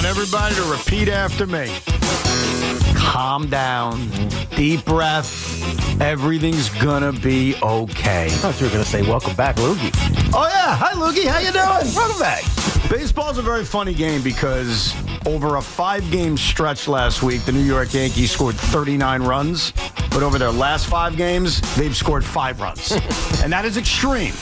everybody to repeat after me. Calm down. Deep breath. Everything's gonna be okay. I thought you were going to say, welcome back, Loogie. Oh, yeah. Hi, Loogie. How you doing? Welcome back. Baseball's a very funny game because over a 5-game stretch last week, the New York Yankees scored 39 runs. But over their last 5 games, they've scored 5 runs. And that is extreme.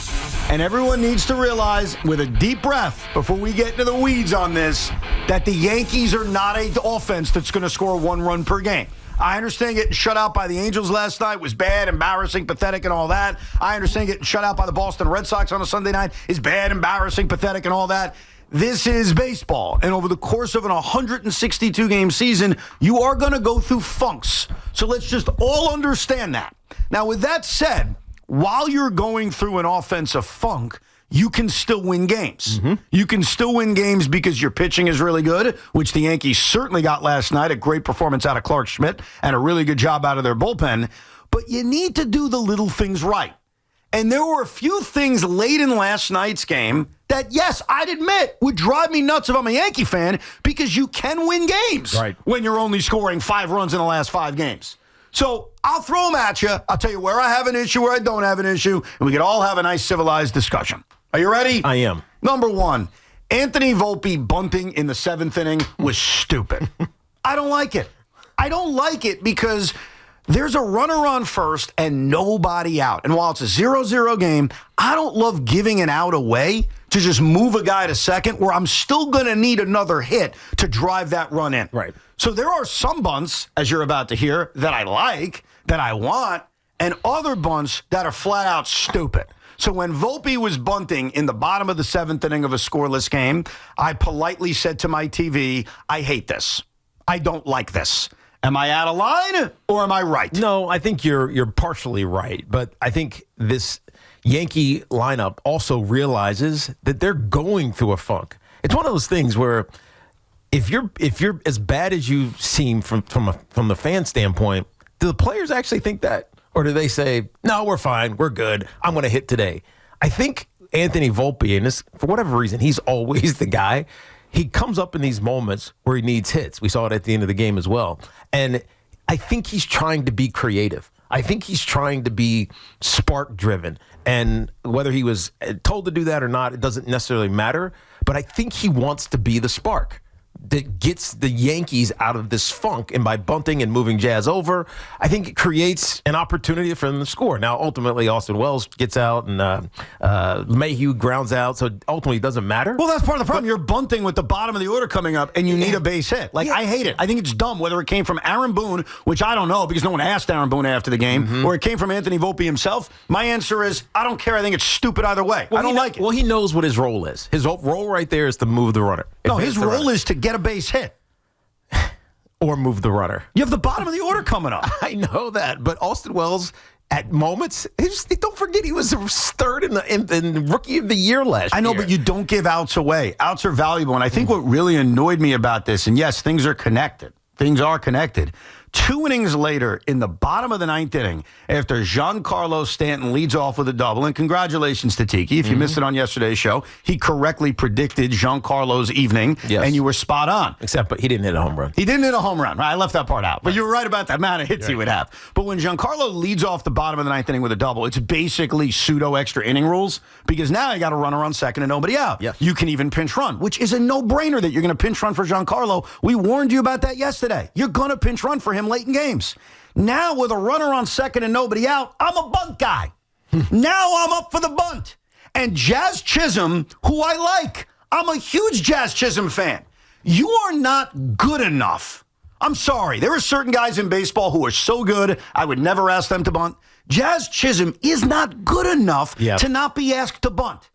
And everyone needs to realize, with a deep breath, before we get into the weeds on this, that the Yankees are not an offense that's going to score 1 run per game. I understand getting shut out by the Angels last night was bad, embarrassing, pathetic, and all that. I understand getting shut out by the Boston Red Sox on a Sunday night is bad, embarrassing, pathetic, and all that. This is baseball, and over the course of an 162-game season, you are going to go through funks. So let's just all understand that. Now, with that said, while you're going through an offensive funk, you can still win games. Mm-hmm. You can still win games because your pitching is really good, which the Yankees certainly got last night. A great performance out of Clark Schmidt and a really good job out of their bullpen. But you need to do the little things right. And there were a few things late in last night's game that, yes, I'd admit would drive me nuts if I'm a Yankee fan, because you can win games when you're only scoring 5 runs in the last 5 games. So I'll throw them at you. I'll tell you where I have an issue, where I don't have an issue, and we can all have a nice civilized discussion. Are you ready? I am. Number 1, Anthony Volpe bunting in the 7th inning was stupid. I don't like it. I don't like it because there's a runner on first and nobody out. And while it's a 0-0 game, I don't love giving an out away to just move a guy to second where I'm still going to need another hit to drive that run in. Right. So there are some bunts, as you're about to hear, that I like, that I want, and other bunts that are flat out stupid. So when Volpe was bunting in the bottom of the 7th inning of a scoreless game, I politely said to my TV, I hate this. I don't like this. Am I out of line or am I right? No, I think you're partially right. But I think this Yankee lineup also realizes that they're going through a funk. It's one of those things where if you're as bad as you seem from the fan standpoint, do the players actually think that? Or do they say, no, we're fine, we're good, I'm going to hit today? I think Anthony Volpe, and this, for whatever reason, he's always the guy. He comes up in these moments where he needs hits. We saw it at the end of the game as well. And I think he's trying to be creative. I think he's trying to be spark-driven. And whether he was told to do that or not, it doesn't necessarily matter. But I think he wants to be the spark that gets the Yankees out of this funk. And by bunting and moving Jazz over, I think it creates an opportunity for them to score. Now, ultimately, Austin Wells gets out and Mayhew grounds out, so ultimately it doesn't matter. Well, that's part of the problem. You're bunting with the bottom of the order coming up, and you need a base hit. I hate it. I think it's dumb, whether it came from Aaron Boone, which I don't know because no one asked Aaron Boone after the game, or it came from Anthony Volpe himself. My answer is, I don't care. I think it's stupid either way. I don't like it. Well, he knows what his role is. His role right there is to move the runner. No, his role is to get a base hit. Or move the runner. You have the bottom of the order coming up. I know that, but Austin Wells, at moments, don't forget he was third in the Rookie of the Year last year. I know, but you don't give outs away. Outs are valuable, and I think what really annoyed me about this, and yes, things are connected. Things are connected. 2 innings later, in the bottom of the 9th inning, after Giancarlo Stanton leads off with a double, and congratulations to Tiki. If you missed it on yesterday's show, he correctly predicted Giancarlo's evening, and you were spot on. But he didn't hit a home run. He didn't hit a home run. Right? I left that part out. But you were right about the amount of hits he would have. But when Giancarlo leads off the bottom of the 9th inning with a double, it's basically pseudo extra inning rules, because now you got a runner on second and nobody out. Yes. You can even pinch run, which is a no-brainer that you're going to pinch run for Giancarlo. We warned you about that yesterday. You're going to pinch run for him late in games. Now, with a runner on second and nobody out, I'm a bunt guy. Now I'm up for the bunt. And Jazz Chisholm, who I like, I'm a huge Jazz Chisholm fan. You are not good enough. I'm sorry. There are certain guys in baseball who are so good, I would never ask them to bunt. Jazz Chisholm is not good enough to not be asked to bunt.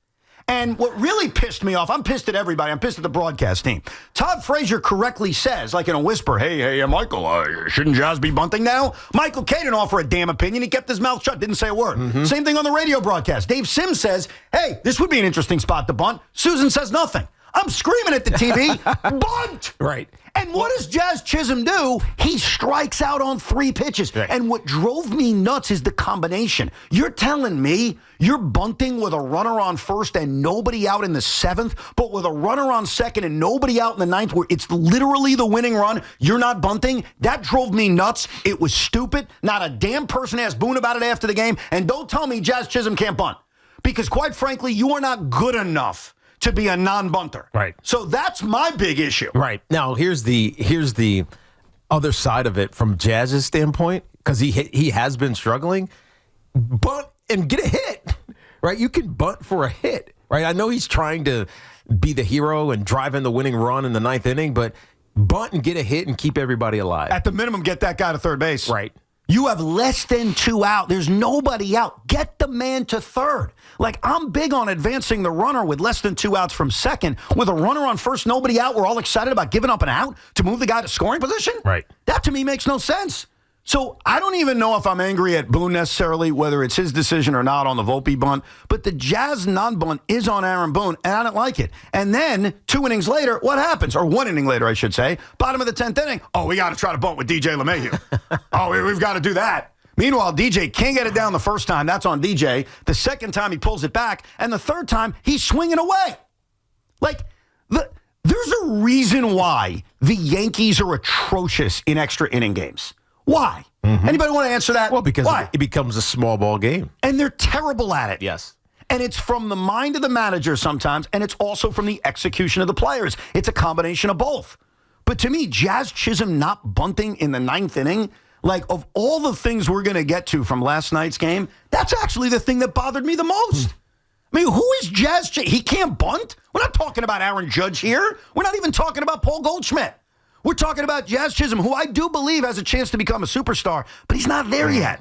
And what really pissed me off, I'm pissed at everybody. I'm pissed at the broadcast team. Todd Frazier correctly says, like in a whisper, hey, Michael, shouldn't Jazz be bunting now? Michael Kay didn't offer a damn opinion. He kept his mouth shut, didn't say a word. Same thing on the radio broadcast. Dave Sims says, hey, this would be an interesting spot to bunt. Susan says nothing. I'm screaming at the TV, bunt! Right. And what does Jazz Chisholm do? He strikes out on 3 pitches. Right. And what drove me nuts is the combination. You're telling me you're bunting with a runner on first and nobody out in the 7th, but with a runner on second and nobody out in the 9th, where it's literally the winning run, you're not bunting? That drove me nuts. It was stupid. Not a damn person asked Boone about it after the game. And don't tell me Jazz Chisholm can't bunt. Because quite frankly, you are not good enough to be a non-bunter. Right. So that's my big issue. Right. Now, here's the other side of it from Jazz's standpoint, because he has been struggling. Bunt and get a hit, right? You can bunt for a hit, right? I know he's trying to be the hero and drive in the winning run in the 9th inning, but bunt and get a hit and keep everybody alive. At the minimum, get that guy to third base. Right. You have less than 2 out. There's nobody out. Get the man to third. Like, I'm big on advancing the runner with less than 2 outs from second. With a runner on first, nobody out, we're all excited about giving up an out to move the guy to scoring position? Right. That, to me, makes no sense. So I don't even know if I'm angry at Boone necessarily, whether it's his decision or not on the Volpe bunt, but the Jazz non-bunt is on Aaron Boone, and I don't like it. And then 2 innings later, what happens? Or 1 inning later, I should say. Bottom of the 10th inning. Oh, we got to try to bunt with DJ LeMahieu. We've got to do that. Meanwhile, DJ can't get it down the first time. That's on DJ. The second time, he pulls it back. And the third time, he's swinging away. Like, there's a reason why the Yankees are atrocious in extra inning games. Why? Mm-hmm. Anybody want to answer that? Well, because Why? it becomes a small ball game. And they're terrible at it. Yes. And it's from the mind of the manager sometimes, and it's also from the execution of the players. It's a combination of both. But to me, Jazz Chisholm not bunting in the 9th inning, like, of all the things we're going to get to from last night's game, that's actually the thing that bothered me the most. I mean, who is Jazz Chisholm? He can't bunt? We're not talking about Aaron Judge here. We're not even talking about Paul Goldschmidt. We're talking about Jazz Chisholm, who I do believe has a chance to become a superstar, but he's not there yet.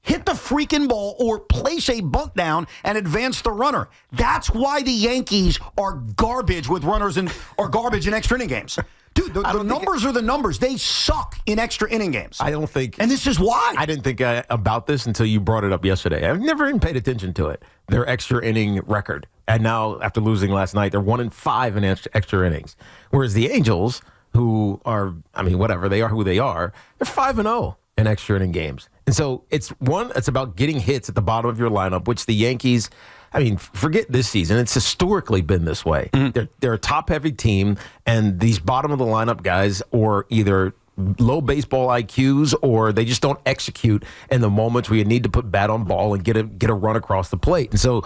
Hit the freaking ball or place a bunt down and advance the runner. That's why the Yankees are garbage with runners or garbage in extra inning games. Dude, the numbers are the numbers. They suck in extra inning games. I don't think. And this is why. I didn't think about this until you brought it up yesterday. I've never even paid attention to it. Their extra inning record. And now, after losing last night, they're 1-5 in extra innings. Whereas the Angels, who are, I mean, whatever, they are who they are, they're 5-0 in extra inning games. And so it's about getting hits at the bottom of your lineup, which the Yankees, I mean, forget this season. It's historically been this way. Mm-hmm. They're a top-heavy team, and these bottom-of-the-lineup guys are either low baseball IQs or they just don't execute in the moments where you need to put bat on ball and get a run across the plate. And so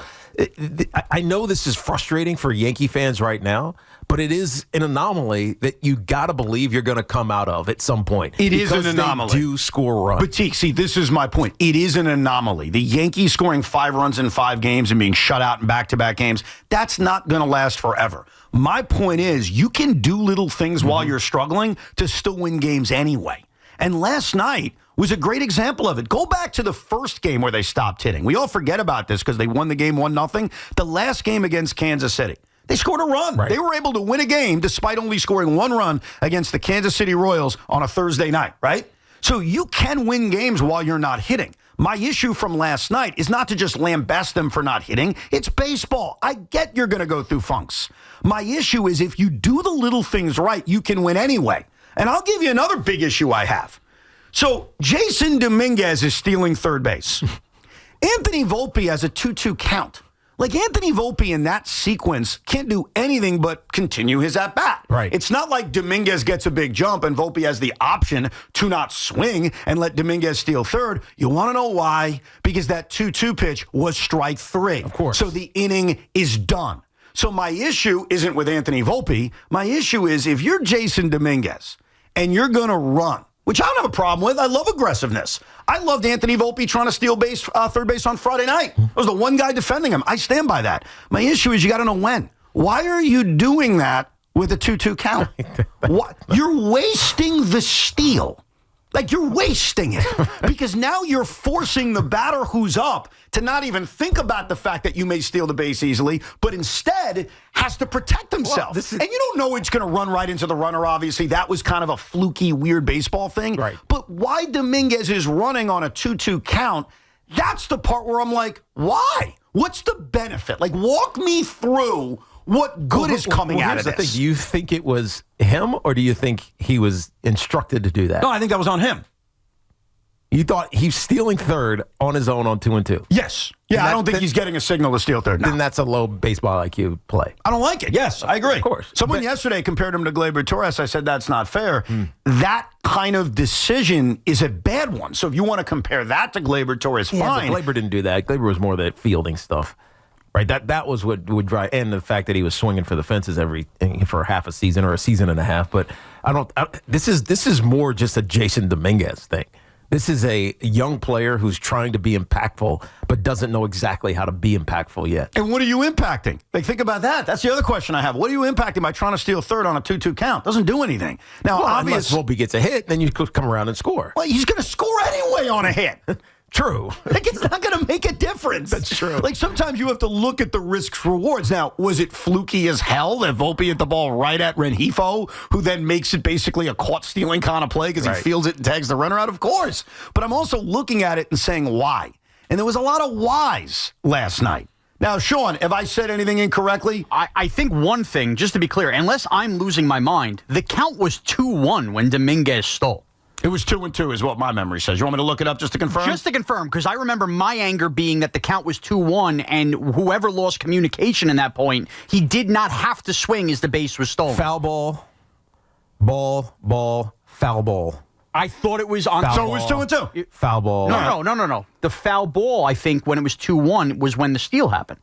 I know this is frustrating for Yankee fans right now, but it is an anomaly that you got to believe you're going to come out of at some point. It is an anomaly. They do score runs. But, Teek, see, this is my point. It is an anomaly. The Yankees scoring 5 runs in 5 games and being shut out in back-to-back games, that's not going to last forever. My point is you can do little things while you're struggling to still win games anyway. And last night was a great example of it. Go back to the first game where they stopped hitting. We all forget about this because they won the game 1-0. The last game against Kansas City, they scored a run. Right. They were able to win a game despite only scoring 1 run against the Kansas City Royals on a Thursday night, right? So you can win games while you're not hitting. My issue from last night is not to just lambast them for not hitting. It's baseball. I get you're going to go through funks. My issue is if you do the little things right, you can win anyway. And I'll give you another big issue I have. So Jason Dominguez is stealing third base. Anthony Volpe has a 2-2 count. Like, Anthony Volpe in that sequence can't do anything but continue his at-bat. Right. It's not like Dominguez gets a big jump and Volpe has the option to not swing and let Dominguez steal third. You want to know why? Because that 2-2 pitch was strike 3. Of course. So the inning is done. So my issue isn't with Anthony Volpe. My issue is if you're Jason Dominguez and you're going to run, which I don't have a problem with. I love aggressiveness. I loved Anthony Volpe trying to steal third base on Friday night. I was the one guy defending him. I stand by that. My issue is you got to know when. Why are you doing that with a 2-2 count? What? You're wasting the steal. Like, you're wasting it because now you're forcing the batter who's up to not even think about the fact that you may steal the base easily, but instead has to protect himself. And you don't know it's going to run right into the runner, obviously. That was kind of a fluky, weird baseball thing. Right. But why Dominguez is running on a 2-2 count, that's the part where I'm like, why? What's the benefit? Like, walk me through what good is coming out of this? this? Do you think it was him, or do you think he was instructed to do that? No, I think that was on him. You thought he's stealing third on his own on 2-2? Yes. Yeah, I don't think he's getting a signal to steal third. No. Then that's a low baseball IQ play. I don't like it. Yes, I agree. Of course. Someone yesterday compared him to Gleyber Torres. I said that's not fair. That kind of decision is a bad one. So if you want to compare that to Gleyber Torres, fine. But Gleyber didn't do that. Gleyber was more the fielding stuff. Right, that was what would drive, and the fact that he was swinging for the fences for half a season or a season and a half. But this is more just a Jason Dominguez thing. This is a young player who's trying to be impactful, but doesn't know exactly how to be impactful yet. And what are you impacting? Like, think about that. That's the other question I have. What are you impacting by trying to steal third on a 2-2 count? Doesn't do anything. Now, unless Volpe gets a hit, then you come around and score. Well, he's going to score anyway on a hit. True. Like, it's not going to make a difference. That's true. Like, sometimes you have to look at the risks rewards. Now, was it fluky as hell that Volpe hit the ball right at Rengifo, who then makes it basically a caught stealing kind of play because he fields it and tags the runner out? Of course. But I'm also looking at it and saying why. And there was a lot of whys last night. Now, Shaun, have I said anything incorrectly? I think one thing, just to be clear, unless I'm losing my mind, the count was 2-1 when Dominguez stole. It was 2-2 is what my memory says. You want me to look it up just to confirm? Just to confirm, because I remember my anger being that the count was 2-1, and whoever lost communication in that point, he did not have to swing as the base was stolen. Foul ball, foul ball. I thought it was on. So it was 2-2. Foul ball. No. The foul ball, I think, when it was 2-1, was when the steal happened.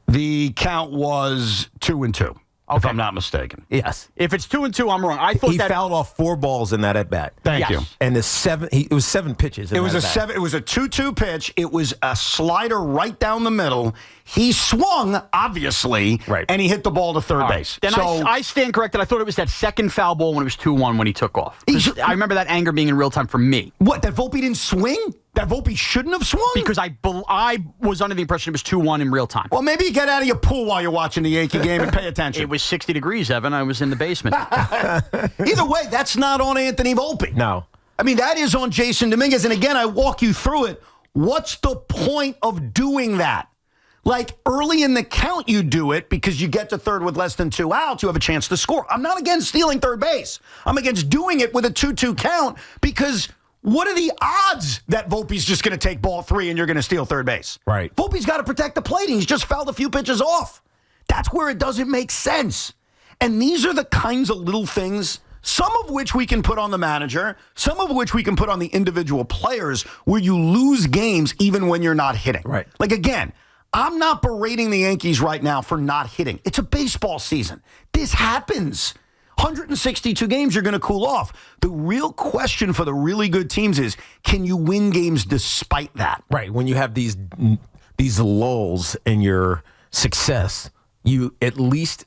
The count was 2-2. If I'm not mistaken. Yes. If it's 2-2, I'm wrong. I thought he fouled off 4 balls in that at bat. Thank you. And it was 7 pitches. It was a 2-2 pitch. It was a slider right down the middle. He swung, obviously, and he hit the ball to third base. Then I stand corrected. I thought it was that second foul ball when it was 2-1 when he took off. I remember that anger being in real time for me. What, that Volpe didn't swing? That Volpe shouldn't have swung? Because I was under the impression it was 2-1 in real time. Well, maybe you get out of your pool while you're watching the Yankee game and pay attention. It was 60 degrees, Evan. I was in the basement. Either way, that's not on Anthony Volpe. No. I mean, that is on Jason Dominguez. And again, I walk you through it. What's the point of doing that? Like, early in the count, you do it because you get to third with less than 2 outs. You have a chance to score. I'm not against stealing third base. I'm against doing it with a 2-2 count because what are the odds that Volpe's just going to take ball 3 and you're going to steal third base? Right. Volpe's got to protect the plate. He's just fouled a few pitches off. That's where it doesn't make sense. And these are the kinds of little things, some of which we can put on the manager, some of which we can put on the individual players, where you lose games even when you're not hitting. Right. Like, again, I'm not berating the Yankees right now for not hitting. It's a baseball season. This happens. 162 games, you're going to cool off. The real question for the really good teams is, can you win games despite that? Right. When you have these lulls in your success, you at least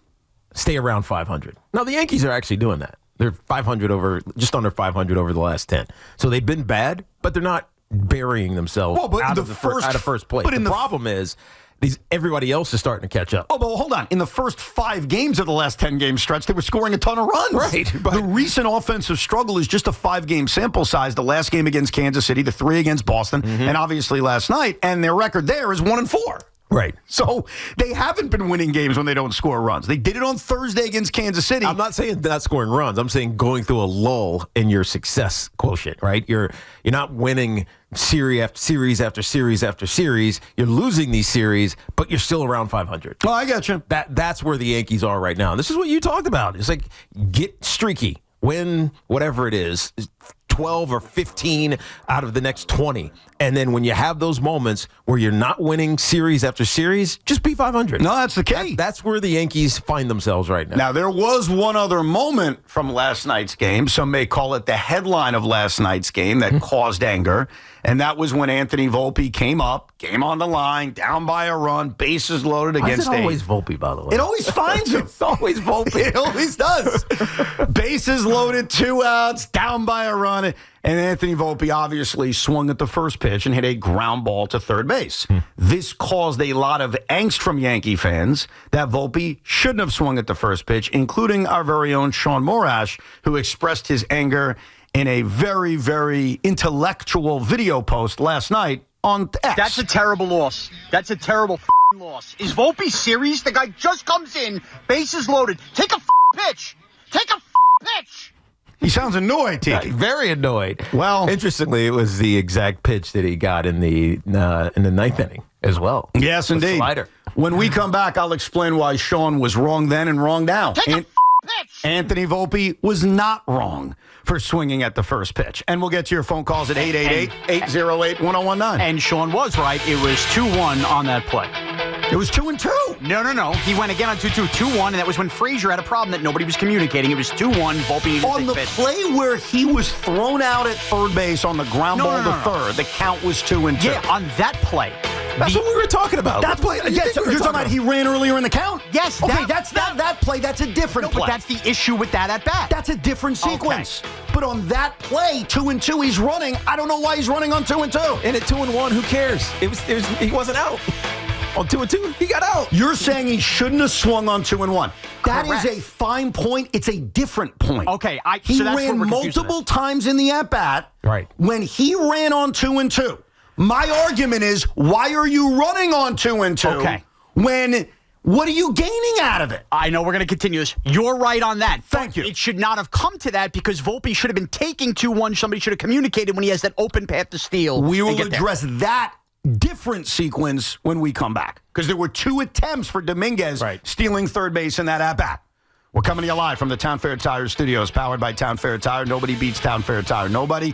stay around 500. Now, the Yankees are actually doing that. They're 500 just under 500 over the last 10. So they've been bad, but they're not burying themselves out of first place. But the problem is everybody else is starting to catch up. Oh, but hold on. In the first 5 games of the last 10-game stretch, they were scoring a ton of runs. Right. The recent offensive struggle is just a 5-game sample size. The last game against Kansas City, the 3 against Boston, and obviously last night. And their record there is 1-4. Right. So they haven't been winning games when they don't score runs. They did it on Thursday against Kansas City. I'm not saying not scoring runs. I'm saying going through a lull in your success quotient, right? You're not winning series after series. You're losing these series, but you're still around 500. Oh, I got you. That's where the Yankees are right now. And this is what you talked about. It's like, get streaky. Win whatever it is, 12 or 15 out of the next 20. And then when you have those moments where you're not winning series after series, just be 500. No, that's the key. That's where the Yankees find themselves right now. Now, there was one other moment from last night's game. Some may call it the headline of last night's game that caused anger. And that was when Anthony Volpe came up, game on the line, down by a run, bases loaded against It's always Volpe, by the way. It always finds him. It's always Volpe. It always does. Bases loaded, 2 outs, down by a run. And Anthony Volpe obviously swung at the first pitch and hit a ground ball to third base. This caused a lot of angst from Yankee fans that Volpe shouldn't have swung at the first pitch, including our very own Shaun Morash, who expressed his anger in a very, very intellectual video post last night on X. That's a terrible loss. That's a terrible loss. Is Volpe serious? The guy just comes in, bases loaded. Take a pitch. Take a pitch. He sounds annoyed, Tiki. Very annoyed. Well, interestingly, it was the exact pitch that he got in the ninth inning as well. Yes, indeed. Slider. When we come back, I'll explain why Shaun was wrong then and wrong now. Take a pitch. Anthony Volpe was not wrong for swinging at the first pitch. And we'll get to your phone calls at 888-808-1019. And Shaun was right. It was 2-1 on that play. It was 2-2. No. He went again on 2-2. 2-1, and that was when Frazier had a problem that nobody was communicating. It was 2-1. Volpe needed On to the pitch. play where he was thrown out at third base on the ground ball to third, the count was 2-2. Yeah, on that play. That's what we were talking about. That's play. Yes, you're talking about he ran earlier in the count? Yes. Okay, that's not that play. That's a different play. But that's the issue with that at bat. That's a different sequence. Okay. But on that play, 2-2, he's running. I don't know why he's running on 2-2. And at 2-1, who cares? He wasn't out. On 2-2, he got out. You're saying he shouldn't have swung on 2-1. That Correct. is a fine point. It's a different point. Okay, he ran multiple times in the at-bat. Right. When he ran on 2-2, my argument is, why are you running on 2-2? Okay. What are you gaining out of it? I know we're going to continue this. You're right on that. Thank you. It should not have come to that because Volpe should have been taking 2-1. Somebody should have communicated when he has that open path to steal. We will address that different sequence when we come back because there were 2 attempts for Dominguez stealing third base in that at-bat. We're coming to you live from the Town Fair Tire Studios, powered by Town Fair Tire. Nobody beats Town Fair Tire. Nobody.